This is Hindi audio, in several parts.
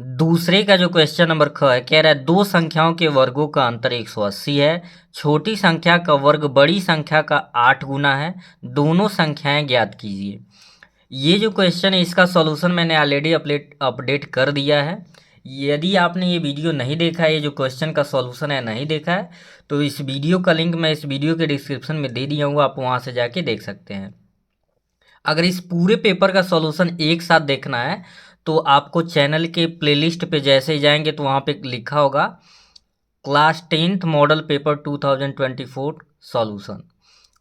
दूसरे का जो क्वेश्चन नंबर ख है, कह रहा है दो संख्याओं के वर्गों का अंतर 180 है, छोटी संख्या का वर्ग बड़ी संख्या का 8 गुना है, दोनों संख्याएं ज्ञात कीजिए। ये जो क्वेश्चन है इसका सॉल्यूशन मैंने ऑलरेडी अपडेट कर दिया है। यदि आपने ये वीडियो नहीं देखा है, ये जो क्वेश्चन का सॉल्यूशन है नहीं देखा है, तो इस वीडियो का लिंक मैं इस वीडियो के डिस्क्रिप्शन में दे दिया हूँ, आप वहाँ से जाके देख सकते हैं। अगर इस पूरे पेपर का सॉल्यूशन एक साथ देखना है तो आपको चैनल के प्लेलिस्ट पे जैसे ही जाएंगे तो वहाँ पे लिखा होगा class 10th model paper 2024 solution,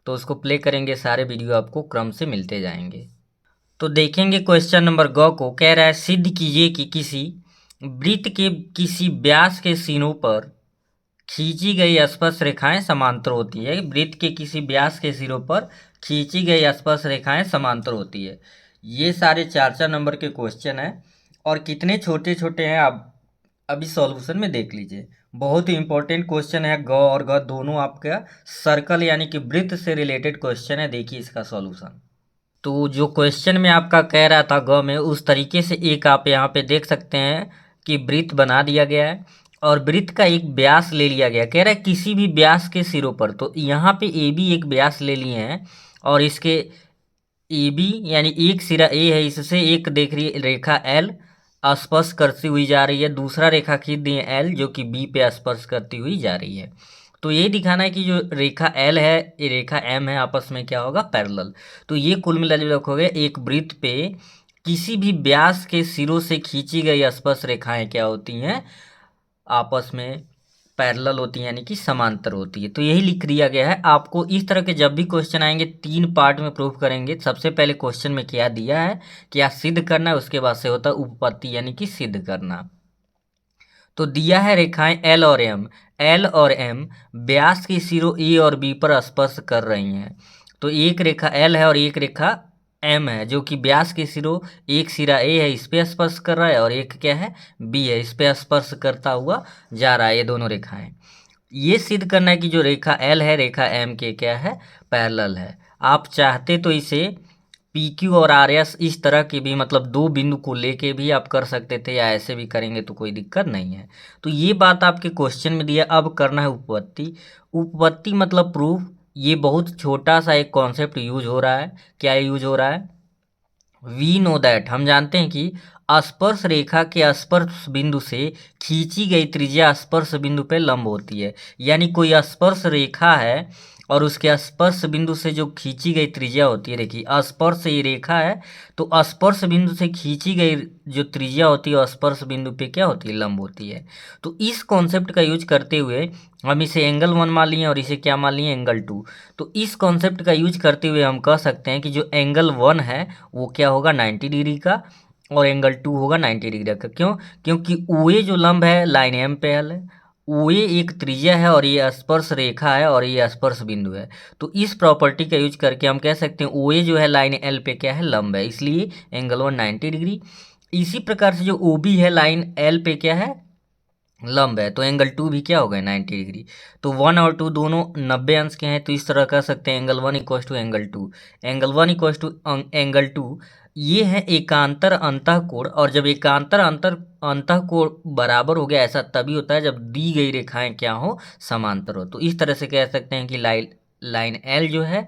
तो उसको प्ले करेंगे, सारे वीडियो आपको क्रम से मिलते जाएंगे। तो देखेंगे क्वेश्चन नंबर ग को, कह रहा है सिद्ध कीजिए कि किसी वृत्त के किसी व्यास के सिरों पर खींची गई स्पर्श रेखाएं समांतर होती है। वृत्त के किसी व्यास के सिरों पर खींची गई स्पर्श रेखाएं समांतर होती है। ये सारे 4 नंबर के क्वेश्चन हैं और कितने छोटे छोटे हैं आप अभी सॉल्यूशन में देख लीजिए। बहुत ही इंपॉर्टेंट क्वेश्चन है, ग और ग दोनों आपका सर्कल यानी कि वृत्त से रिलेटेड क्वेश्चन है। देखिए इसका सॉल्यूशन। तो जो क्वेश्चन में आपका कह रहा था ग में, उस तरीके से एक आप यहाँ पे देख सकते हैं कि वृत्त बना दिया गया है और वृत्त का एक व्यास ले लिया गया। कह रहा है किसी भी व्यास के सिरों पर, तो यहाँ पे ए बी एक व्यास ले लिए हैं और इसके ए बी यानी एक सिरा ए है, इससे एक देख रही रेखा एल स्पर्श करती हुई जा रही है, दूसरा रेखा खींच दी है एल जो कि बी पे स्पर्श करती हुई जा रही है। तो यही दिखाना है कि जो रेखा एल है ये रेखा एम है, आपस में क्या होगा, पैरेलल। तो ये कुल मिला जुला हो गया एक वृत्त पे किसी भी व्यास के सिरों से खींची गई स्पर्श रेखाएं क्या होती हैं, आपस में पैरेलल होती है यानी कि समांतर होती है। तो यही लिख दिया गया है। आपको इस तरह के जब भी क्वेश्चन आएंगे 3 पार्ट में प्रूफ करेंगे। सबसे पहले क्वेश्चन में क्या दिया है, क्या सिद्ध करना है, उसके बाद से होता है उपपत्ति यानी कि सिद्ध करना। तो दिया है रेखाएं एल और एम, एल और एम व्यास के सिरों ए और बी पर स्पर्श कर रही हैं। तो एक रेखा एल है और एक रेखा एम है जो कि व्यास के सिरों, एक सिरा ए है इस पे स्पर्श कर रहा है और एक क्या है, बी है, इस पे स्पर्श करता हुआ जा रहा है। ये दोनों रेखाएं, ये सिद्ध करना है कि जो रेखा एल है रेखा एम के क्या है, पैरेलल है। आप चाहते तो इसे पी क्यू और आर एस इस तरह के भी, मतलब दो बिंदु को लेके भी आप कर सकते थे या ऐसे भी करेंगे तो कोई दिक्कत नहीं है। तो ये बात आपके क्वेश्चन में दिया। अब करना है उपपत्ति। उपपत्ति मतलब प्रूफ। ये बहुत छोटा सा एक कॉन्सेप्ट यूज हो रहा है। क्या यूज हो रहा है, वी नो दैट, हम जानते हैं कि स्पर्श रेखा के स्पर्श बिंदु से खींची गई त्रिज्या स्पर्श बिंदु पे लंब होती है। यानी कोई स्पर्श रेखा है और उसके स्पर्श बिंदु से जो खींची गई त्रिज्या होती है, देखिए स्पर्श ये रेखा है तो स्पर्श बिंदु से खींची गई जो त्रिज्या होती है स्पर्श बिंदु पे क्या होती है, लंब होती है। तो इस कॉन्सेप्ट का यूज करते हुए हम इसे एंगल 1 मान लिए और इसे क्या मान लिए, एंगल 2। तो इस कॉन्सेप्ट का यूज करते हुए हम कह सकते हैं कि जो एंगल 1 है वो क्या होगा, 90 डिग्री का और एंगल 2 होगा 90 डिग्री का। क्यों, क्योंकि ओ ए जो लंब है लाइन एम पे एल है, ओ ए एक त्रिज्या है और ये स्पर्श रेखा है और ये स्पर्श बिंदु है। तो इस प्रॉपर्टी का यूज करके हम कह सकते हैं ओ ए जो है लाइन एल पे क्या है, लंब है, इसलिए एंगल 1 90 डिग्री। इसी प्रकार से जो ओ बी है लाइन एल पे क्या है, लंब है, तो एंगल 2 भी क्या हो गए, 90 डिग्री। तो 1 और 2 दोनों 90 अंश के हैं, तो इस तरह कह सकते हैं angle 1 equal to angle 2, angle 1 equal to angle 2। ये है एकांतर अंतःकोण। और जब एकांतर अंतःकोण बराबर हो गया, ऐसा तभी होता है जब दी गई रेखाएं क्या हो, समांतर हो। तो इस तरह से कह सकते हैं कि लाइन एल जो है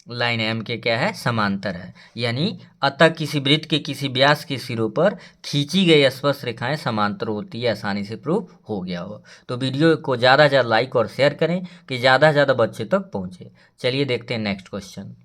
लाइन एम के क्या है, समांतर है। यानी अतः किसी वृत्त के किसी व्यास के सिरों पर खींची गई स्पर्श रेखाएं समांतर होती है, आसानी से प्रूफ हो गया हो। तो वीडियो को ज़्यादा से ज़्यादा लाइक और शेयर करें कि ज़्यादा से ज़्यादा बच्चे तक पहुँचे। चलिए देखते हैं नेक्स्ट क्वेश्चन।